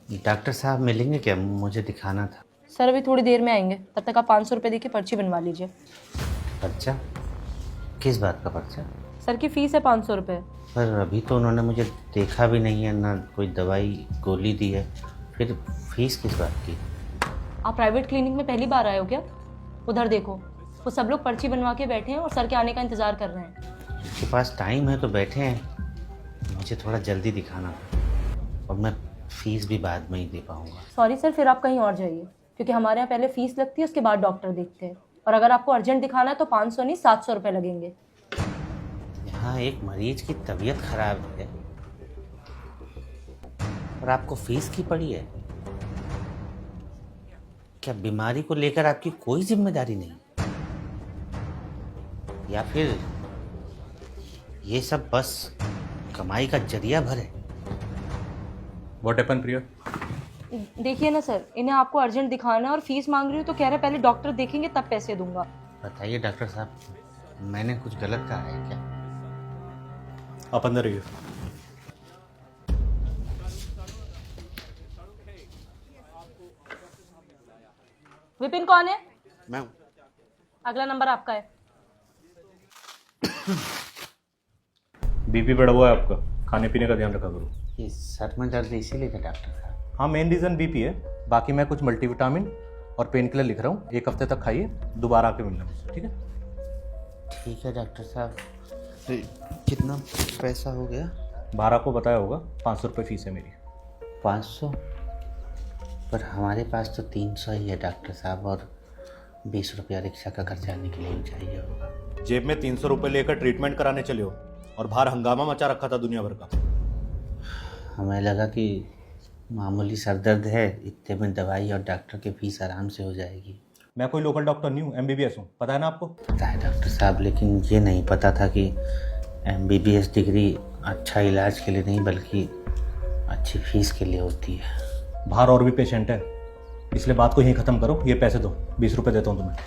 Doctor साहब मिलेंगे क्या? मुझे दिखाना था। सर अभी थोड़ी देर में आएंगे, तब तक आप 500 रुपये देके पर्ची बनवा लीजिए। पर्चा? किस बात का पर्चा? सर की फीस है 500 रुपये। पर अभी तो उन्होंने मुझे देखा भी नहीं है, ना कोई दवाई गोली दी है, फिर फीस किस बात की? आप प्राइवेट क्लिनिक में पहली बार आए हो क्या? उधर देखो, वो सब लोग पर्ची बनवा के बैठे हैं और सर के आने का इंतजार कर रहे हैं। उनके पास टाइम है तो बैठे हैं, मुझे थोड़ा जल्दी दिखाना था और मैं फीस भी बाद में ही दे पाऊँगा। सॉरी सर, फिर आप कहीं और जाइए, क्योंकि हमारे यहाँ पहले फीस लगती है, उसके बाद डॉक्टर देखते हैं। और अगर आपको अर्जेंट दिखाना है तो 500 नहीं 700 रुपये लगेंगे। यहाँ एक मरीज की तबीयत खराब है और आपको फीस की पड़ी है? क्या बीमारी को लेकर आपकी कोई जिम्मेदारी नहीं? या फिर ये सब बस कमाई का जरिया भर है? व्हाट हैपन प्रिया? देखिए ना सर, इन्हें आपको अर्जेंट दिखाना है और फीस मांग रही हूँ तो कह रहे पहले डॉक्टर देखेंगे तब पैसे दूंगा। बताइए डॉक्टर साहब, मैंने कुछ गलत कहा है क्या? आप अंदर रहिए। विपिन कौन है? मैं हूँ। अगला नंबर आपका है। बीपी बढ़ा हुआ है आपका, खाने पीने का ध्यान रखा करो। ये सर में दर्द इसीलिए था डॉक्टर साहब? हाँ, मेन रीज़न बीपी है। बाकी मैं कुछ मल्टीविटामिन और पेन किलर लिख रहा हूँ, 1 हफ्ते तक खाइए, दोबारा आके मिलना मुझसे, ठीक है? ठीक है डॉक्टर साहब। कितना पैसा हो गया? 12 को बताया होगा, 500 रुपये फीस है मेरी। 500? पर हमारे पास तो 300 ही है डॉक्टर साहब, और 20 रुपया रिक्शा का घर जाने के लिए भी चाहिए होगा। जेब में 300 रुपये लेकर ट्रीटमेंट कराने चले हो और बाहर हंगामा मचा रखा था दुनिया भर का। हमें लगा कि मामूली सर दर्द है, इतने में दवाई और डॉक्टर की फीस आराम से हो जाएगी। मैं कोई लोकल डॉक्टर नहीं हूँ, MBBS हूँ, पता है ना आपको? पता है डॉक्टर साहब, लेकिन ये नहीं पता था कि MBBS डिग्री अच्छा इलाज के लिए नहीं बल्कि अच्छी फीस के लिए होती है। बाहर और भी पेशेंट है, इसलिए बात को यहीं ख़त्म करो। ये पैसे दो, 20 रुपये देता हूँ तुम्हें।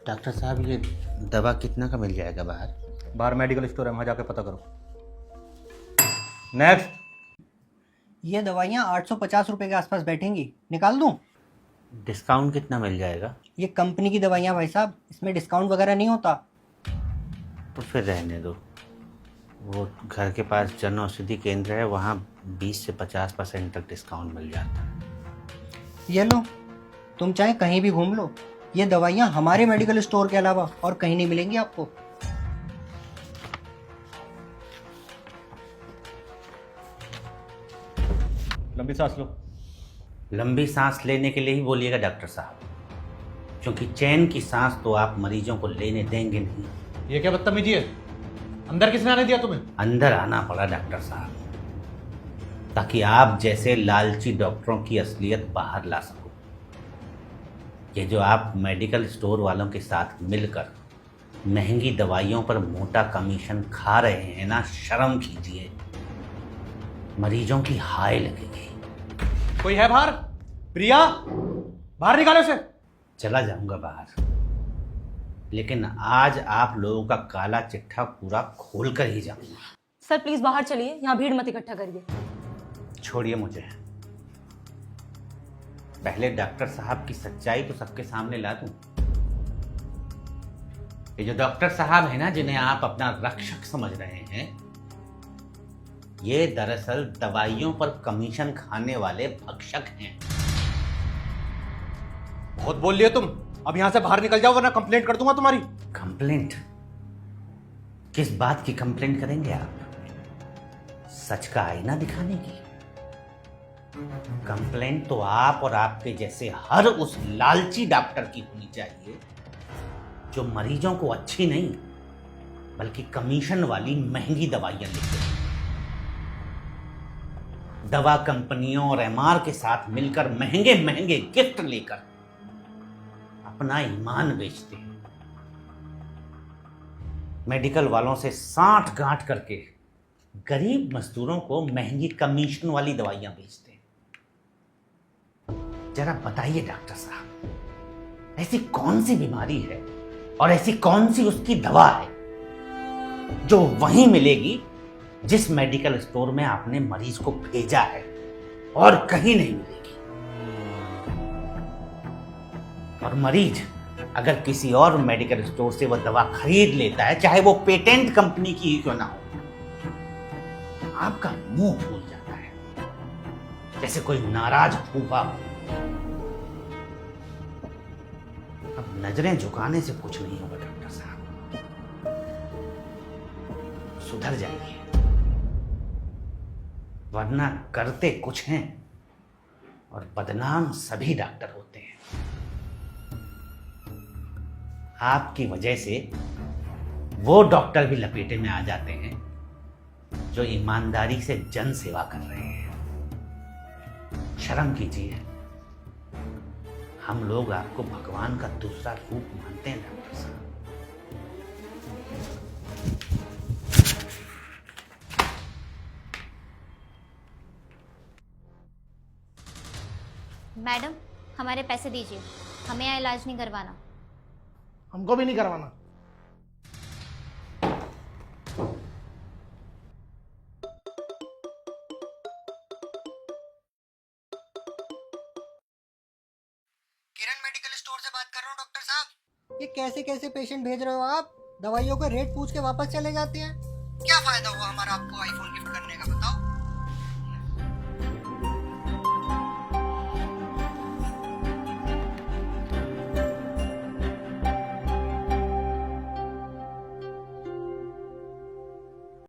डॉक्टर साहब, ये दवा कितना का मिल जाएगा बाहर? बाहर मेडिकल स्टोर है, वहाँ जाके पता करो। नेक्स्ट। ये दवाइयाँ 850 रुपये के आसपास बैठेंगी, निकाल दूँ? डिस्काउंट कितना मिल जाएगा? ये कंपनी की दवाइयाँ भाई साहब, इसमें डिस्काउंट वगैरह नहीं होता। तो फिर रहने दो। वो घर के पास जन औषधि केंद्र है, वहाँ 20 से 50% तक डिस्काउंट मिल जाता है। ये लो, तुम चाहे कहीं भी घूम लो, ये दवाइयाँ हमारे मेडिकल स्टोर के अलावा और कहीं नहीं मिलेंगी आपको। लंबी सांस लो। लंबी सांस लेने के लिए ही बोलिएगा डॉक्टर साहब, क्योंकि चैन की सांस तो आप मरीजों को लेने देंगे नहीं। ये क्या बदतमीजी है? अंदर किसने आने दिया तुम्हें? अंदर आना पड़ा डॉक्टर साहब, ताकि आप जैसे लालची डॉक्टरों की असलियत बाहर ला सको। ये जो आप मेडिकल स्टोर वालों के साथ मिलकर महंगी दवाइयों पर मोटा कमीशन खा रहे हैं ना, शर्म कीजिए, मरीजों की हाय लगेगी। कोई है बाहर? प्रिया, बाहर निकालो इसे। चला जाऊंगा बाहर, लेकिन आज आप लोगों का काला चिट्ठा पूरा खोल कर ही जाऊंगा। सर प्लीज बाहर चलिए, यहाँ भीड़ मत इकट्ठा करिए। छोड़िए मुझे, पहले डॉक्टर साहब की सच्चाई तो सबके सामने ला दूं। ये जो डॉक्टर साहब है ना, जिन्हें आप अपना रक्षक समझ रहे हैं, ये दरअसल दवाइयों पर कमीशन खाने वाले भक्षक हैं। बहुत बोल लिए तुम, अब यहां से बाहर निकल जाओ वरना कंप्लेंट कर दूंगा तुम्हारी। कंप्लेंट? किस बात की कंप्लेंट करेंगे आप? सच का आईना दिखाने की? कंप्लेंट तो आप और आपके जैसे हर उस लालची डॉक्टर की होनी चाहिए जो मरीजों को अच्छी नहीं बल्कि कमीशन वाली महंगी दवाइयां लिखते हैं। दवा कंपनियों और MR के साथ मिलकर महंगे महंगे गिफ्ट लेकर अपना ईमान बेचते हैं। मेडिकल वालों से साठ गांठ करके गरीब मजदूरों को महंगी कमीशन वाली दवाइयां बेचते हैं। जरा बताइए डॉक्टर साहब, ऐसी कौन सी बीमारी है और ऐसी कौन सी उसकी दवा है जो वहीं मिलेगी जिस मेडिकल स्टोर में आपने मरीज को भेजा है और कहीं नहीं मिलेगी। और मरीज अगर किसी और मेडिकल स्टोर से वह दवा खरीद लेता है, चाहे वो पेटेंट कंपनी की ही क्यों ना हो, आपका मुंह फूल जाता है जैसे कोई नाराज फूफा हो। अब नजरें झुकाने से कुछ नहीं होगा डॉक्टर साहब, सुधर जाइए, वरना करते कुछ हैं और बदनाम सभी डॉक्टर होते हैं। आपकी वजह से वो डॉक्टर भी लपेटे में आ जाते हैं जो ईमानदारी से जन सेवा कर रहे हैं। शर्म कीजिए, हम लोग आपको भगवान का दूसरा रूप मानते हैं डॉक्टर साहब। मैडम, हमारे पैसे दीजिए, हमें यहाँ इलाज नहीं करवाना। हमको भी नहीं करवाना। किरण मेडिकल स्टोर से बात कर रहा हूँ डॉक्टर साहब। ये कैसे कैसे पेशेंट भेज रहे हो आप? दवाइयों का रेट पूछ के वापस चले जाते हैं। क्या फायदा हुआ हमारा आपको आईफोन